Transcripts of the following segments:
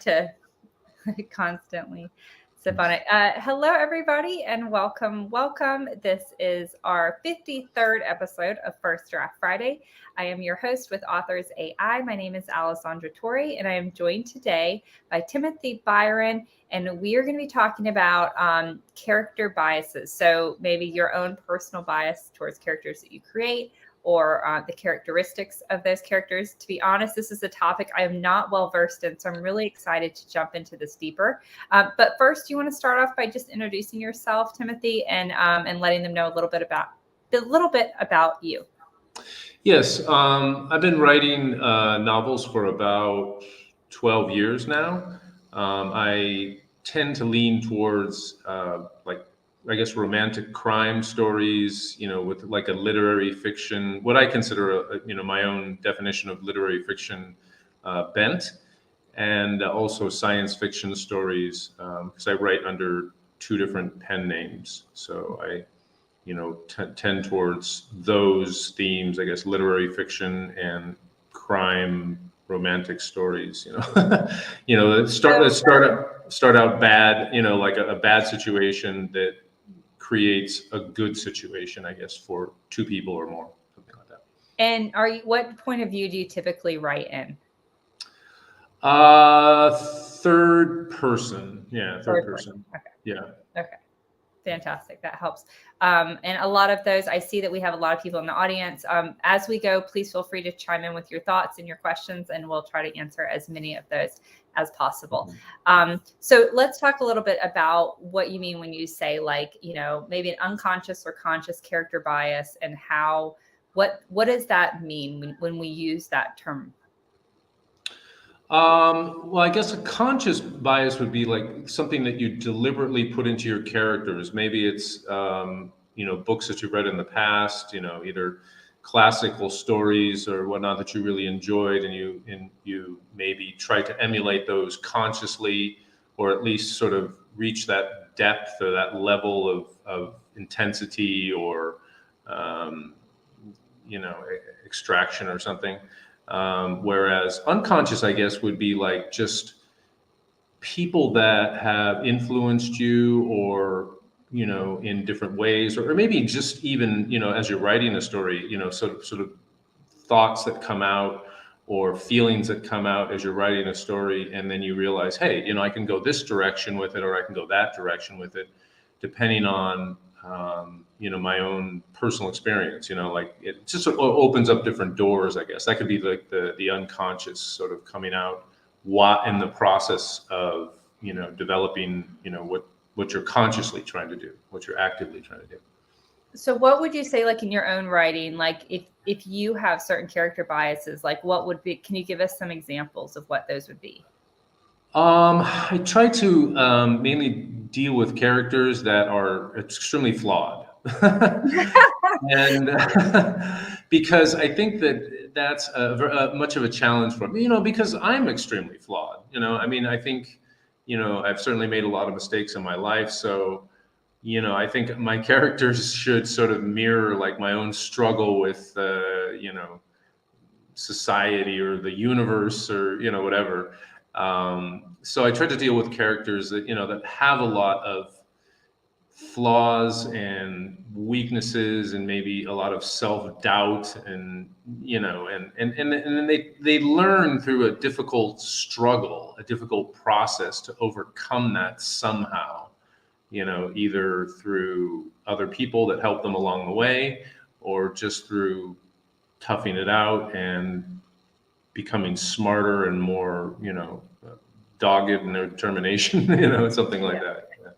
want to constantly sip on it. Hello, everybody, and welcome. This is our 53rd episode of First Draft Friday. I am your host with Authors AI. My name is Alessandra Torre, and I am joined today by Timothy Byron, and we are going to be talking about character biases. So maybe your own personal bias towards characters that you create, or the characteristics of those characters. To be honest, this is a topic I am not well versed in, so I'm really excited to jump into this deeper. But first, you want to start off by just introducing yourself, Timothy, and letting them know a little bit about you. Yes, I've been writing novels for about 12 years now. I tend to lean towards I guess romantic crime stories, with like a literary fiction, what I consider my own definition of literary fiction bent, and also science fiction stories, because I write under two different pen names. So I tend towards those themes, I guess, literary fiction and crime romantic stories. Start out bad, like a bad situation that creates a good situation, I guess, for two people or more, something like that. And what point of view do you typically write in? Third person. Yeah, third person. Okay. Yeah. Okay. Fantastic. That helps. And a lot of those, I see that we have a lot of people in the audience. As we go, please feel free to chime in with your thoughts and your questions, and we'll try to answer as many of those as possible. So let's talk a little bit about what you mean when you say, like, maybe an unconscious or conscious character bias, and what does that mean when we use that term? Well, I guess a conscious bias would be like something that you deliberately put into your characters. Maybe it's books that you've read in the past, either classical stories or whatnot that you really enjoyed, and you maybe try to emulate those consciously, or at least sort of reach that depth or that level of intensity, or extraction or something. Whereas unconscious, I guess, would be like just people that have influenced you, or in different ways, or maybe just even as you're writing a story, sort of thoughts that come out, or feelings that come out as you're writing a story, and then you realize, hey, I can go this direction with it, or I can go that direction with it, depending on my own personal experience. Like it just opens up different doors, I guess. That could be like the unconscious sort of coming out in the process of developing what you're consciously trying to do, what you're actively trying to do. So what would you say, like in your own writing, like if you have certain character biases, like can you give us some examples of what those would be? I try to mainly deal with characters that are extremely flawed. And because I think that's much of a challenge for me, because I'm extremely flawed. I think, I've certainly made a lot of mistakes in my life. So, I think my characters should sort of mirror like my own struggle with, society or the universe, or, whatever. So I try to deal with characters that, that have a lot of flaws and weaknesses, and maybe a lot of self-doubt, and then they learn through a difficult struggle, a difficult process to overcome that somehow, either through other people that help them along the way, or just through toughing it out and becoming smarter and more, dogged in their determination, something like that. Yeah.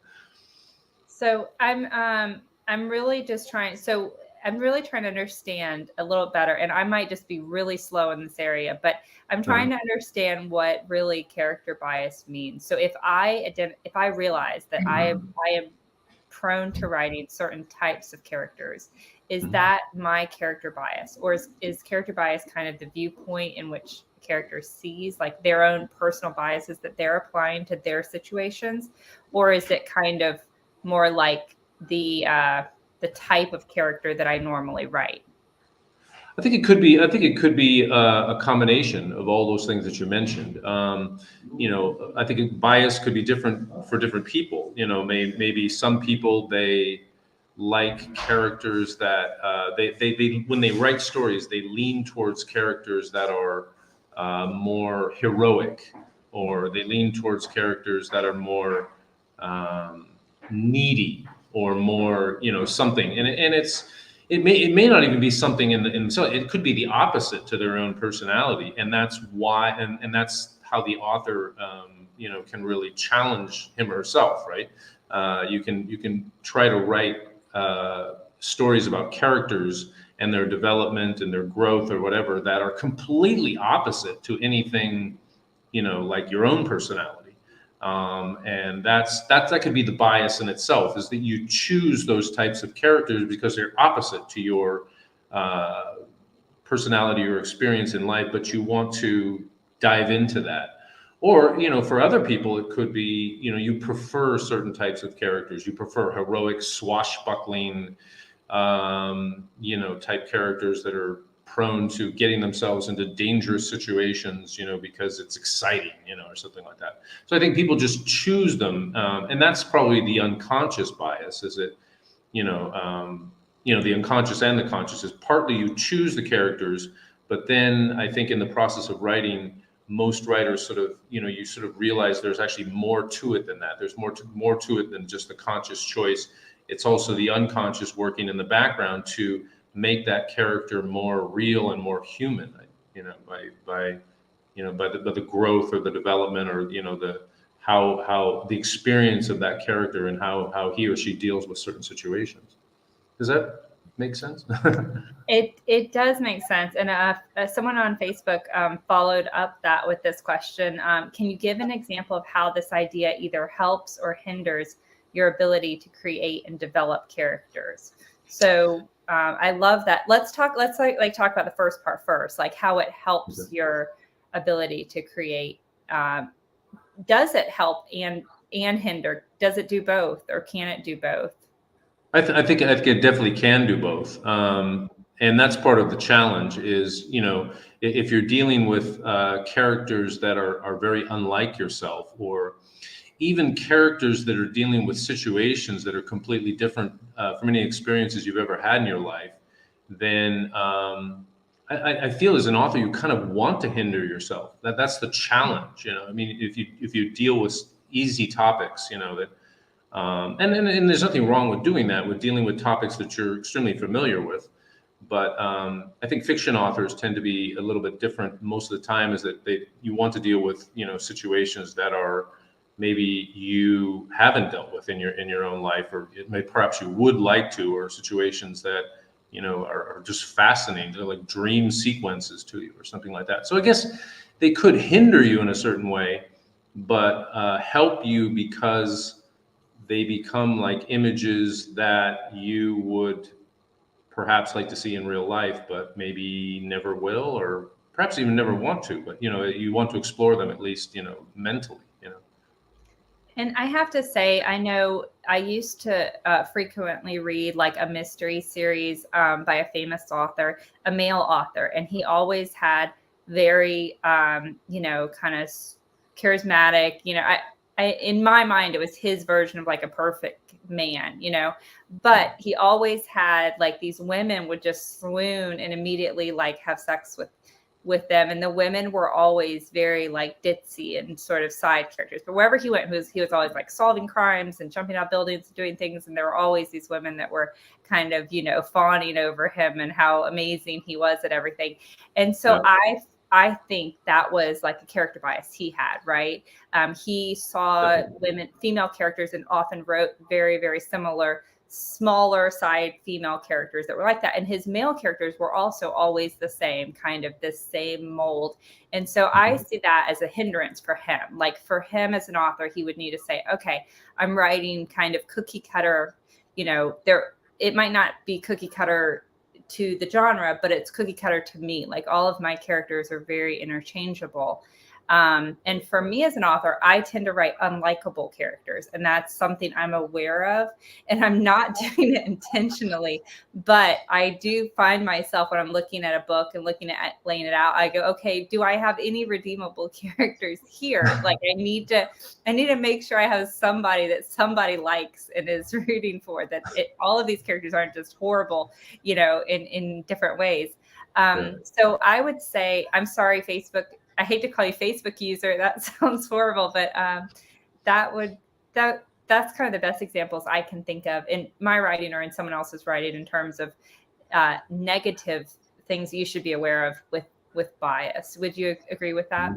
So I'm really trying to understand a little better, and I might just be really slow in this area, but I'm trying to understand what really character bias means. So if I realize that I am prone to writing certain types of characters, is that my character bias, or is character bias kind of the viewpoint in which the character sees, like their own personal biases that they're applying to their situations, or is it kind of more like the type of character that I normally write? I think it could be. I think it could be a combination of all those things that you mentioned. I think bias could be different for different people. Maybe some people they like characters that they when they write stories they lean towards characters that are more heroic, or they lean towards characters that are more um, needy, or more something, and it may not even be something in so it could be the opposite to their own personality, and that's why, and that's how the author can really challenge him or herself, right? You can try to write stories about characters and their development and their growth or whatever that are completely opposite to anything like your own personality. And that could be the bias in itself, is that you choose those types of characters because they're opposite to your uh, personality or experience in life, but you want to dive into that. Or, for other people, it could be, you prefer certain types of characters. You prefer heroic, swashbuckling, type characters that are prone to getting themselves into dangerous situations, because it's exciting, or something like that. So I think people just choose them, and that's probably the unconscious bias. Is it, the unconscious and the conscious is partly you choose the characters, but then I think in the process of writing, most writers sort of, you sort of realize there's actually more to it than that. There's more to it than just the conscious choice. It's also the unconscious working in the background to make that character more real and more human, by the growth or the development, or the how the experience of that character, and how he or she deals with certain situations. Does that make sense? It does make sense. And someone on Facebook followed up that with this question. Can you give an example of how this idea either helps or hinders your ability to create and develop characters? So I love that. Let's talk about the first part first, like how it helps your ability to create. Does it help and hinder? Does it do both, or can it do both? I think it definitely can do both, and that's part of the challenge. Is if you're dealing with characters that are very unlike yourself, or even characters that are dealing with situations that are completely different from any experiences you've ever had in your life, then I feel as an author you kind of want to hinder yourself. That's the challenge. I mean, if you deal with easy topics, that and there's nothing wrong with doing that, with dealing with topics that you're extremely familiar with. But I think fiction authors tend to be a little bit different most of the time, is that you want to deal with situations that are maybe you haven't dealt with in your own life, or perhaps you would like to, or situations that are just fascinating. They're like dream sequences to you, or something like that. So I guess they could hinder you in a certain way, but help you, because they become like images that you would perhaps like to see in real life, but maybe never will, or perhaps even never want to. But you want to explore them, at least mentally. And I have to say, I know I used to frequently read like a mystery series by a famous author, a male author, and he always had very, kind of charismatic. In my mind, it was his version of like a perfect man, but he always had like these women would just swoon and immediately like have sex with them, and the women were always very like ditzy and sort of side characters. But wherever he went, he was always like solving crimes and jumping out buildings and doing things, and there were always these women that were kind of fawning over him and how amazing he was at everything. And so Yeah. I think that was like a character bias he had, right? He saw female characters, and often wrote very, very similar smaller side female characters that were like that, and his male characters were also always the same, kind of this same mold. And so I see that as a hindrance for him. Like for him as an author, he would need to say, okay, I'm writing kind of cookie cutter, there, it might not be cookie cutter to the genre, but it's cookie cutter to me. Like all of my characters are very interchangeable. And for me as an author, I tend to write unlikable characters, and that's something I'm aware of, and I'm not doing it intentionally, but I do find myself when I'm looking at a book and looking at laying it out, I go, okay, do I have any redeemable characters here? Like I need to make sure I have somebody that somebody likes and is rooting for, that all of these characters aren't just horrible, in different ways. So I would say, I'm sorry, Facebook, I hate to call you Facebook user. That sounds horrible, but that's kind of the best examples I can think of in my writing or in someone else's writing in terms of negative things you should be aware of with bias. Would you agree with that?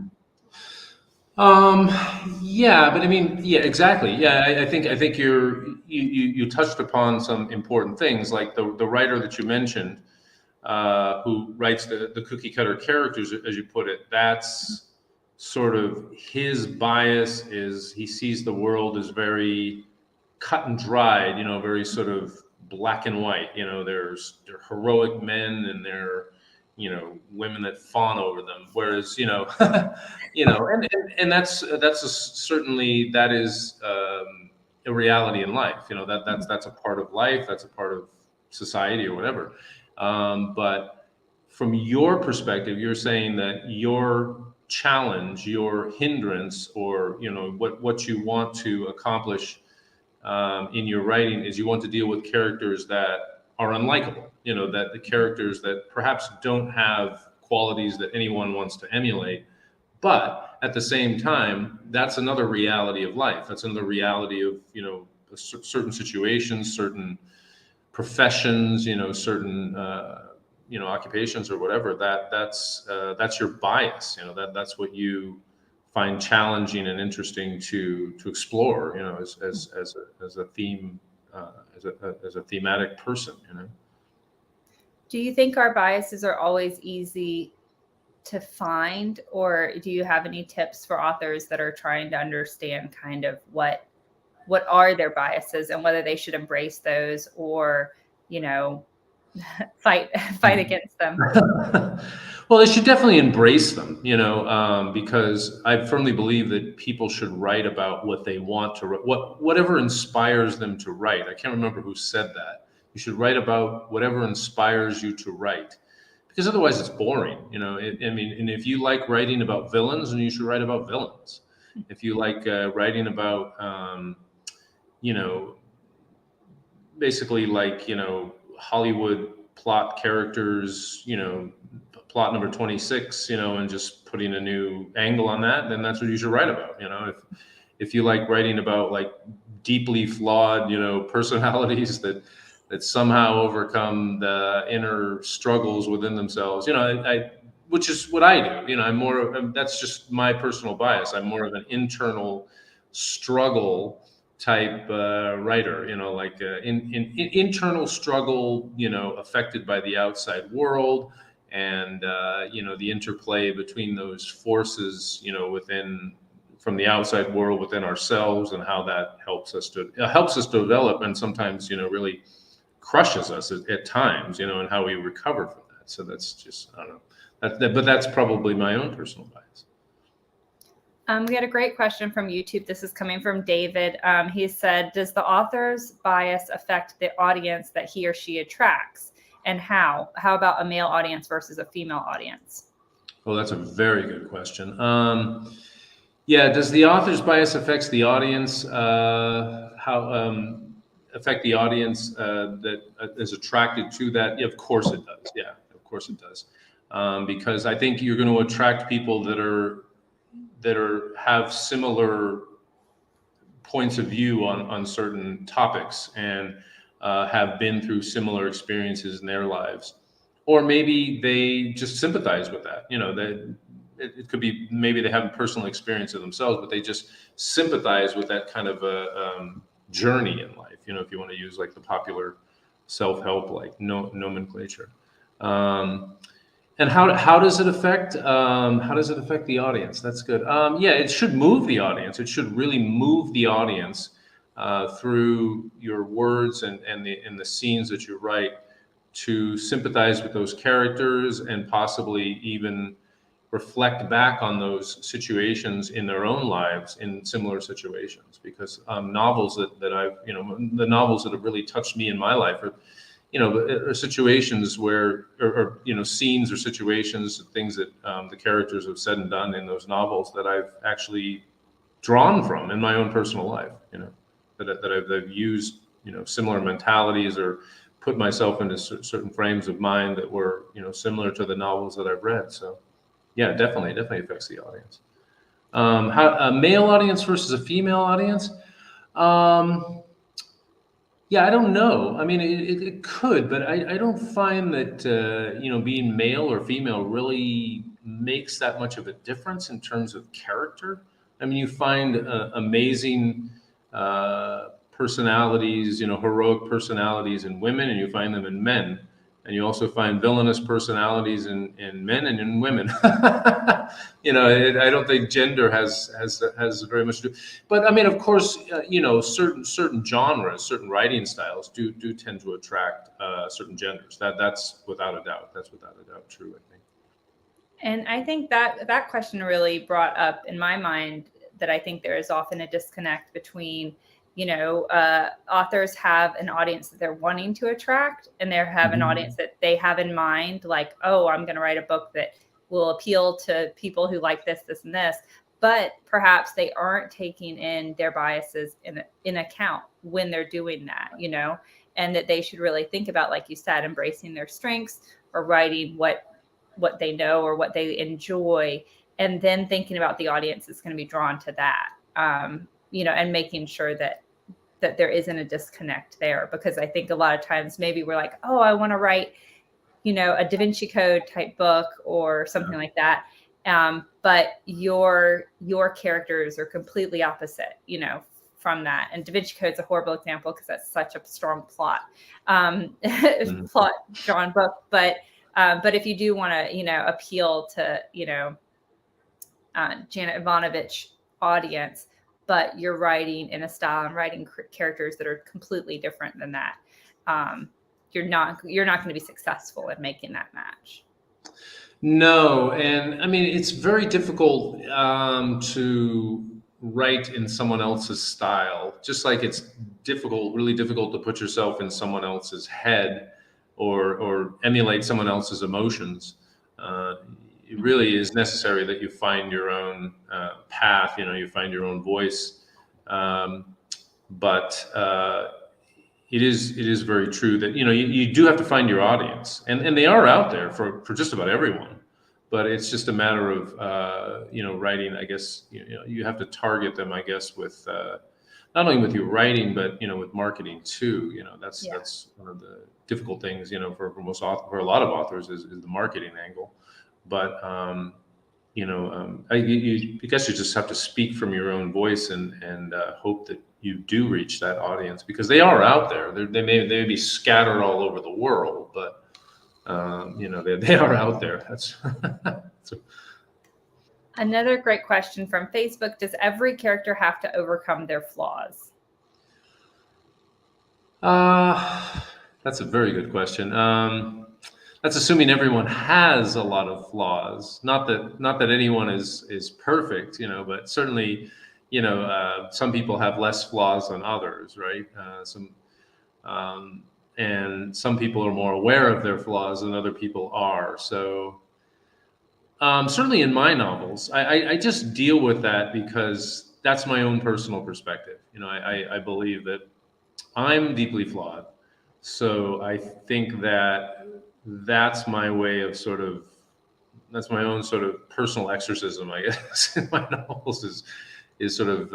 Yeah, but I mean, yeah, exactly. Yeah, I think you touched upon some important things, like the writer that you mentioned, who writes the cookie cutter characters, as you put it. That's sort of his bias, is he sees the world as very cut and dried, very sort of black and white. They're heroic men, and they're women that fawn over them. Whereas and certainly that is a reality in life. That's a part of life. That's a part of society or whatever. But from your perspective, you're saying that your challenge, your hindrance, or what you want to accomplish in your writing is you want to deal with characters that are unlikable. That the characters that perhaps don't have qualities that anyone wants to emulate, but at the same time, that's another reality of life. That's another reality of certain situations, certain professions, certain occupations or whatever. That's your bias. That's what you find challenging and interesting to explore. As a theme, as a thematic person. Do you think our biases are always easy to find, or do you have any tips for authors that are trying to understand kind of what are their biases and whether they should embrace those or fight against them? Well, they should definitely embrace them, because I firmly believe that people should write about what they want to write, whatever inspires them to write. I can't remember who said that. You should write about whatever inspires you to write, because otherwise it's boring. And if you like writing about villains, then you should write about villains. If you like writing about, basically like, Hollywood plot characters, plot number 26, and just putting a new angle on that, then that's what you should write about. If you like writing about like deeply flawed, personalities that somehow overcome the inner struggles within themselves, which is what I do. That's just my personal bias. I'm more of an internal struggle type writer, like internal struggle, affected by the outside world, and the interplay between those forces, from the outside world within ourselves, and how that helps us develop, and sometimes really crushes us at times, and how we recover from that. So that's just, I don't know, but that's probably my own personal bias. We had a great question from YouTube. This is coming from David. He said, does the author's bias affect the audience that he or she attracts? And how? How about a male audience versus a female audience? Oh, that's a very good question. Yeah, does the author's bias affect the audience? Affect the audience that is attracted to that? Yeah, of course it does. Yeah, of course it does. Because I think you're going to attract people that have similar points of view on certain topics, and have been through similar experiences in their lives, or maybe they just sympathize with that. It could be maybe they haven't personal experience of themselves, but they just sympathize with that kind of a journey in life. If you want to use like the popular self-help like nomenclature. And how does it affect the audience? That's good. Yeah, it should move the audience. It should really move the audience through your words and the scenes that you write, to sympathize with those characters, and possibly even reflect back on those situations in their own lives in similar situations. Because novels that I've, the novels that have really touched me in my life are situations where, or scenes or situations, things that the characters have said and done in those novels that I've actually drawn from in my own personal life, that I've used, similar mentalities or put myself into certain frames of mind that were, similar to the novels that I've read. So yeah, definitely affects the audience. How a male audience versus a female audience? Yeah, I don't know. I mean, it could, but I don't find that being male or female really makes that much of a difference in terms of character. I mean, you find amazing personalities, heroic personalities in women, and you find them in men. And you also find villainous personalities in men and in women. I don't think gender has very much to do. But I mean, of course, certain genres, certain writing styles do tend to attract certain genders. That's without a doubt. That's without a doubt true, I think. And I think that question really brought up in my mind that I think there is often a disconnect between, authors have an audience that they're wanting to attract, and they have an audience that they have in mind, like, oh, I'm going to write a book that will appeal to people who like this, this, and this. But perhaps they aren't taking in their biases in account when they're doing that, and that they should really think about, like you said, embracing their strengths or writing what they know or what they enjoy, and then thinking about the audience that's going to be drawn to that, and making sure that there isn't a disconnect there. Because I think a lot of times maybe we're like, oh, I want to write, a Da Vinci Code type book or something like that. But your characters are completely opposite, from that. And Da Vinci Code is a horrible example because that's such a strong plot drawn book. But if you do want to, appeal to, Janet Ivanovich audience, but you're writing in a style and writing characters that are completely different than that, you're not going to be successful in making that match. No, and I mean, it's very difficult to write in someone else's style, just like it's really difficult to put yourself in someone else's head or emulate someone else's emotions. It really is necessary that you find your own path, you find your own voice. But it is very true that, you do have to find your audience, and they are out there for just about everyone. But it's just a matter of, writing, I guess, you have to target them, I guess, with not only with your writing, but, with marketing too. That's one of the difficult things, for a lot of authors is the marketing angle. But, I guess you just have to speak from your own voice and hope that you do reach that audience, because they are out there. They may be scattered all over the world, but they are out there. That's Another great question from Facebook: does every character have to overcome their flaws? That's a very good question. That's assuming everyone has a lot of flaws. Not that anyone is perfect, but certainly, some people have less flaws than others, right? And some people are more aware of their flaws than other people are. So certainly in my novels, I just deal with that because that's my own personal perspective. I believe that I'm deeply flawed. So I think that's my way of that's my own sort of personal exorcism, I guess, in my novels is sort of,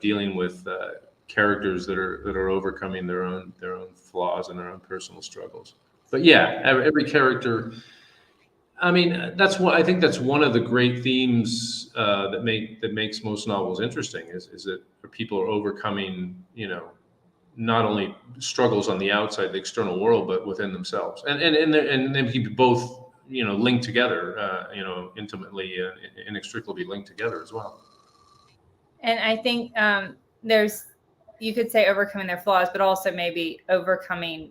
dealing with characters that are overcoming their own flaws and their own personal struggles. But yeah, every character. I mean, I think that's one of the great themes that makes most novels interesting is that people are overcoming, not only struggles on the outside, the external world, but within themselves, and they can be both, linked together, intimately, inextricably linked together as well. And I think you could say overcoming their flaws, but also maybe overcoming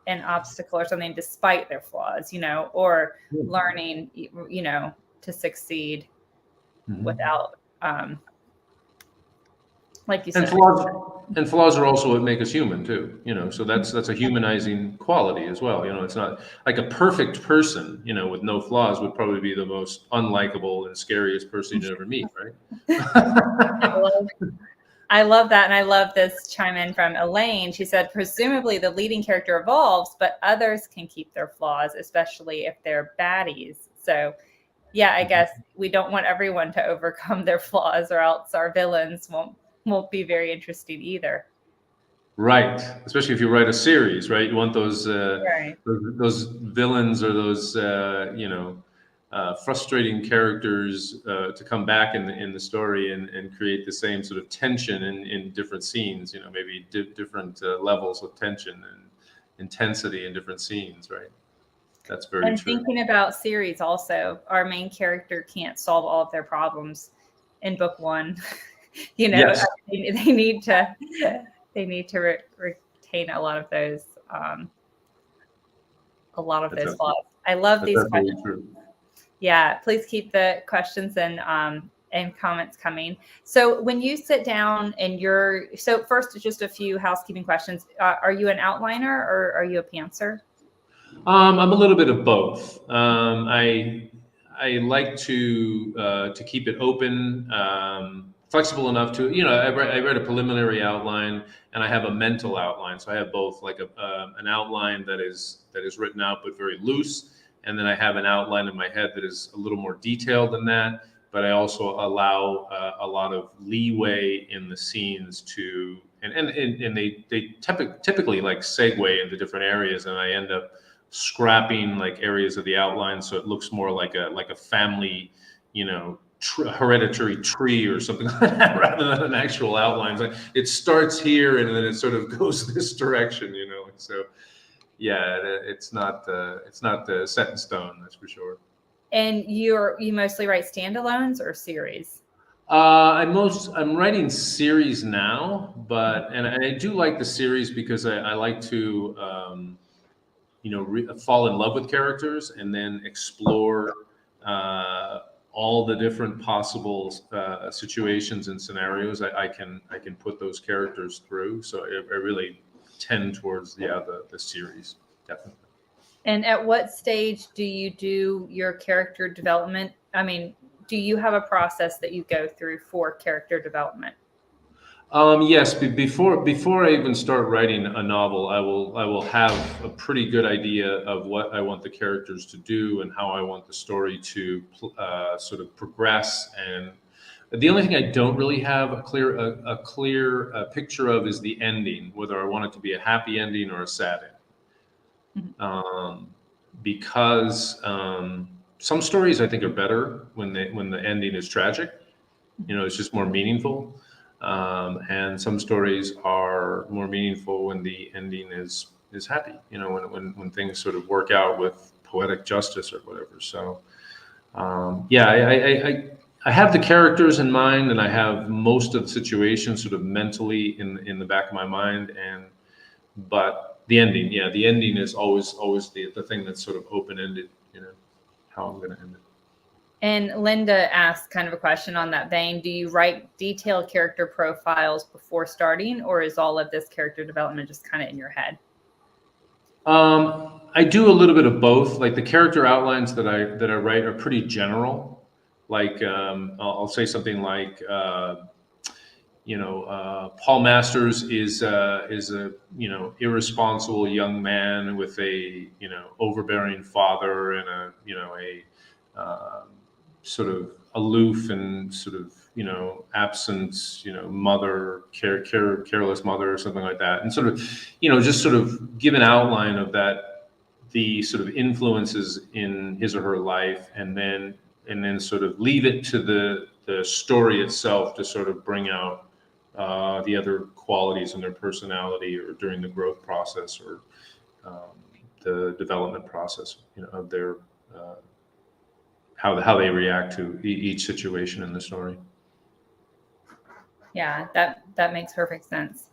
an obstacle or something despite their flaws, or learning, to succeed Mhm. without, like you And said. flaws are also what make us human too. So that's a humanizing quality as well. It's not like a perfect person. With no flaws would probably be the most unlikable and scariest person you'd ever meet, right? I love that. And I love this chime in from Elaine. She said, presumably the leading character evolves, but others can keep their flaws, especially if they're baddies. So, yeah, I guess we don't want everyone to overcome their flaws, or else our villains won't be very interesting either. Right, especially if you write a series, right? You want those Right. those villains or those frustrating characters to come back in the story and create the same sort of tension in different scenes. Maybe different levels of tension and intensity in different scenes, right? That's very And true. thinking about series also, our main character can't solve all of their problems in book one. Yes, They need to retain a lot of those that's flaws. I love that's these absolutely questions. true. Yeah, please keep the questions and comments coming. So when you sit down and so first, just a few housekeeping questions. Are you an outliner or are you a pantser? I'm a little bit of both. I like to keep it open, flexible enough to I read a preliminary outline and I have a mental outline. So I have both, like an outline that is written out but very loose, and then I have an outline in my head that is a little more detailed than that. But I also allow a lot of leeway in the scenes to and they typically like segue into different areas, and I end up scrapping like areas of the outline so it looks more like a family, hereditary tree or something like that, rather than an actual outline. It's like it starts here and then it sort of goes this direction. So yeah, it's not set in stone, that's for sure. And you mostly write standalones or series? I'm writing series now, and I do like the series because I like to fall in love with characters and then explore all the different possible situations and scenarios I can put those characters through. So I really tend towards the series, definitely. And at what stage do you do your character development? I mean, do you have a process that you go through for character development? Yes, before I even start writing a novel, I will have a pretty good idea of what I want the characters to do and how I want the story to sort of progress. And the only thing I don't really have a clear picture of is the ending, whether I want it to be a happy ending or a sad ending. Mhm. Because some stories I think are better when the ending is tragic. It's just more meaningful. And some stories are more meaningful when the ending is happy. When things sort of work out with poetic justice or whatever. So yeah, I have the characters in mind, and I have most of the situations sort of mentally in the back of my mind, but the ending is always the thing that's sort of open ended. How I'm going to end it. And Linda asked kind of a question on that vein. Do you write detailed character profiles before starting, or is all of this character development just kind of in your head? I do a little bit of both. Like the character outlines that I write are pretty general. Like I'll say something like, Paul Masters is a irresponsible young man with a overbearing father and a sort of aloof and sort of absent mother, careless mother or something like that, and sort of just sort of give an outline of that, the sort of influences in his or her life, and then sort of leave it to the story itself to sort of bring out the other qualities in their personality or during the growth process or the development process, of their how they react to each situation in the story. Yeah, that makes perfect sense.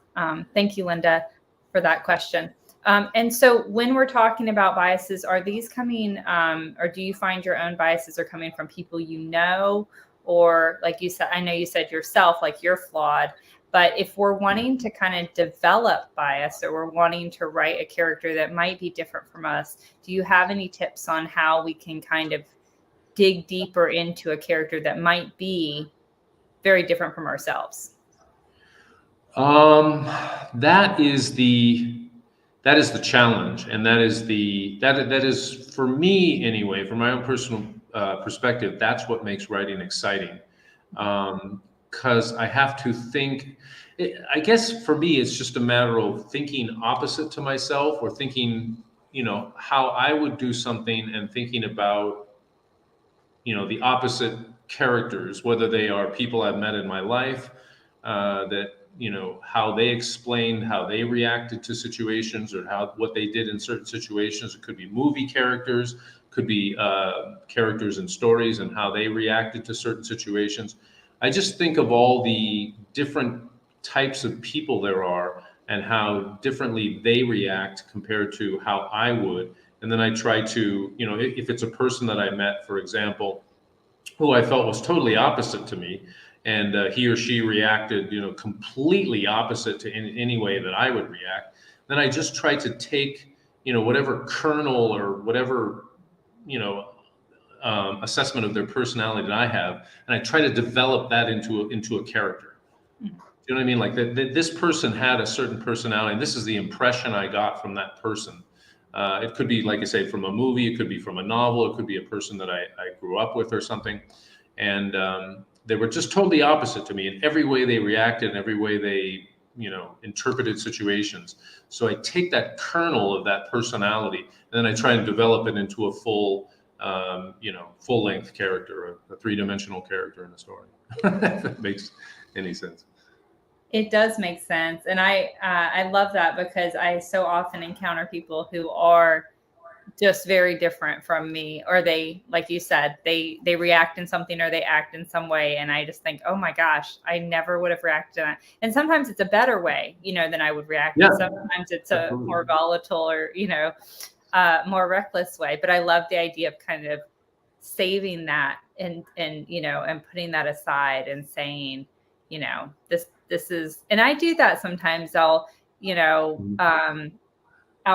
Thank you, Linda, for that question. And so when we're talking about biases, are these coming, or do you find your own biases are coming from people you know? Or like you said, I know you said yourself, like you're flawed, but if we're wanting to kind of develop bias or we're wanting to write a character that might be different from us, do you have any tips on how we can kind of dig deeper into a character that might be very different from ourselves? That is the challenge, and that is for me anyway, from my own personal perspective. That's what makes writing exciting, because I have to think. I guess for me, it's just a matter of thinking opposite to myself, or thinking, how I would do something, and thinking about, the opposite characters, whether they are people I've met in my life, that, how they explained how they reacted to situations, or what they did in certain situations. It could be movie characters, could be characters in stories, and how they reacted to certain situations. I just think of all the different types of people there are, and how differently they react compared to how I would. And then I try to, if it's a person that I met, for example, who I felt was totally opposite to me, and he or she reacted, completely opposite to any way that I would react, then I just try to take, whatever kernel or whatever, you know, assessment of their personality that I have, and I try to develop that into a character. You know what I mean? Like this person had a certain personality, and this is the impression I got from that person. It could be, like I say, from a movie. It could be from a novel. It could be a person that I grew up with or something. And they were just totally opposite to me in every way they reacted, in every way they, interpreted situations. So I take that kernel of that personality, and then I try and develop it into a full, full-length character, a three-dimensional character in a story. If that makes any sense. It does make sense. And I love that, because I so often encounter people who are just very different from me, or they, like you said, they react in something, or they act in some way. And I just think, oh my gosh, I never would have reacted to that. And sometimes it's a better way, than I would react. Yeah, And sometimes it's a absolutely. more volatile, or, more reckless way. But I love the idea of kind of saving that, and putting that aside, and saying, this is, and I do that sometimes. I'll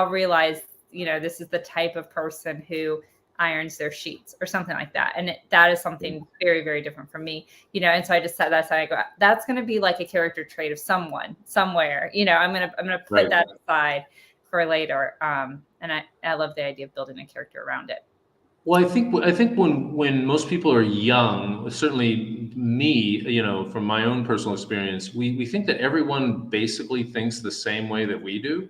realize, this is the type of person who irons their sheets or something like that. And that is something very, very different from me, and so I just said, that's how I go, that's going to be like a character trait of someone somewhere, I'm going to put Right. that aside for later. And I love the idea of building a character around it. Well, I think when most people are young, certainly me, from my own personal experience, we think that everyone basically thinks the same way that we do.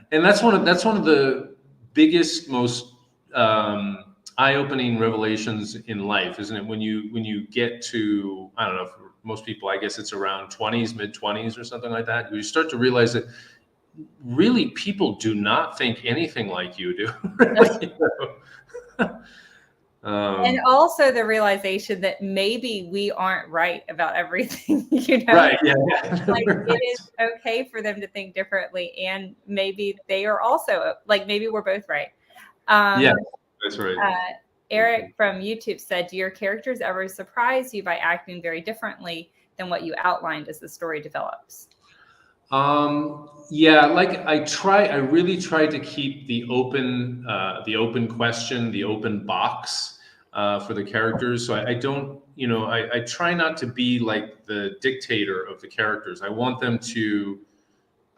And that's one of the biggest, most eye-opening revelations in life, isn't it? When you get to, I don't know, for most people, I guess it's around 20s, mid-20s or something like that, you start to realize that really people do not think anything like you do. Really, and also the realization that maybe we aren't right about everything, Right. Yeah. Like Right. it is okay for them to think differently, and maybe they are also, like, maybe we're both right. Yeah, that's right. Eric from YouTube said, do your characters ever surprise you by acting very differently than what you outlined as the story develops? Yeah, like I really try to keep the open question, the open box, for the characters. So I don't, I try not to be like the dictator of the characters. I want them to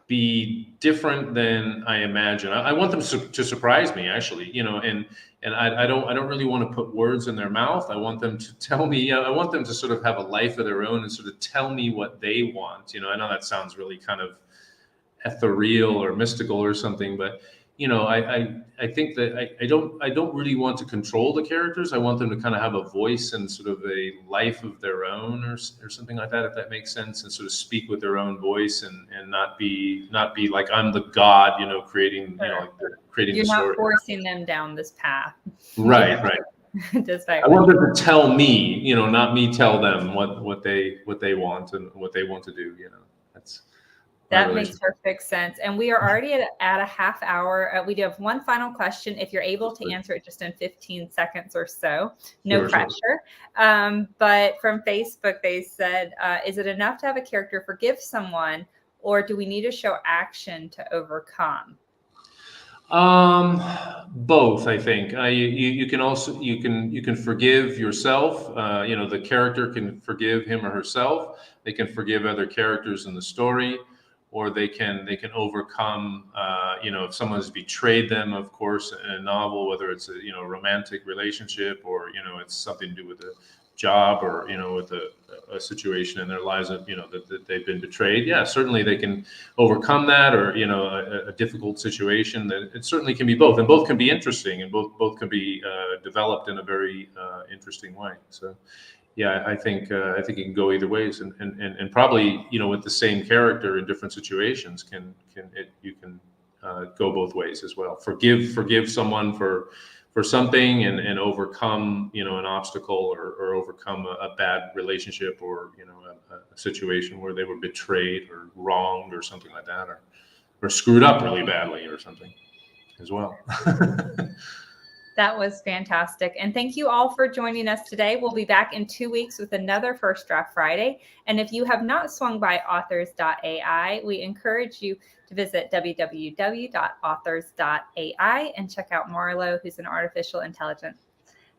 be different than I imagine. I want them to surprise me, actually, and I don't really want to put words in their mouth. I want them to tell me, I want them to sort of have a life of their own and sort of tell me what they want. I know that sounds really kind of ethereal or mystical or something, but I think that I don't really want to control the characters. I want them to kind of have a voice and sort of a life of their own, or something like that, if that makes sense, and sort of speak with their own voice, and not be like I'm the god, creating, like creating You're the story. not forcing them down this path. Right. Just I want them to tell me, not me tell them what they want and what they want to do. That's That makes perfect sense. And we are already at a half hour. We do have one final question. If you're able to answer it just in 15 seconds or so, no pressure. But from Facebook, they said, is it enough to have a character forgive someone, or do we need to show action to overcome? Both, I think. You can also you can forgive yourself. The character can forgive him or herself. They can forgive other characters in the story, or they can overcome. If someone has betrayed them, of course, in a novel, whether it's a romantic relationship or it's something to do with a job or with a situation in their lives that they've been betrayed. Yeah, certainly they can overcome that, or a difficult situation. That it certainly can be both, and both can be interesting, and both can be developed in a very interesting way. So yeah, I think it can go either ways, and probably with the same character in different situations you can go both ways as well. Forgive someone for something and overcome an obstacle, or overcome a bad relationship, or a situation where they were betrayed or wronged or something like that, or screwed up really badly or something as well. That was fantastic. And thank you all for joining us today. We'll be back in 2 weeks with another First Draft Friday. And if you have not swung by authors.ai, we encourage you to visit www.authors.ai and check out Marlo, who's an artificial intelligence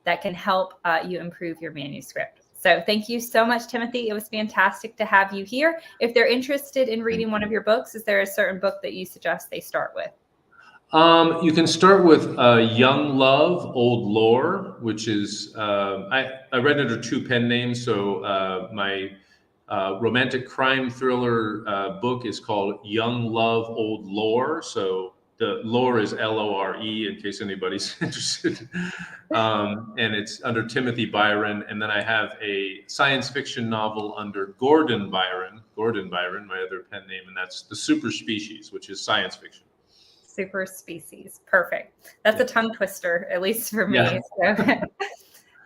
that can help you improve your manuscript. So thank you so much, Timothy. It was fantastic to have you here. If they're interested in reading one of your books, is there a certain book that you suggest they start with? You can start with Young Love, Old Lore, which is, I read it under two pen names. So my romantic crime thriller book is called Young Love, Old Lore. So the lore is Lore, in case anybody's interested. And it's under Timothy Byron. And then I have a science fiction novel under Gordon Byron, my other pen name, and that's The Super Species, which is science fiction. Super Species. Perfect. That's a tongue twister, at least for me. Yeah. So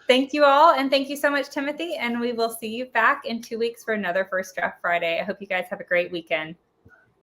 thank you all. And thank you so much, Timothy. And we will see you back in 2 weeks for another First Draft Friday. I hope you guys have a great weekend.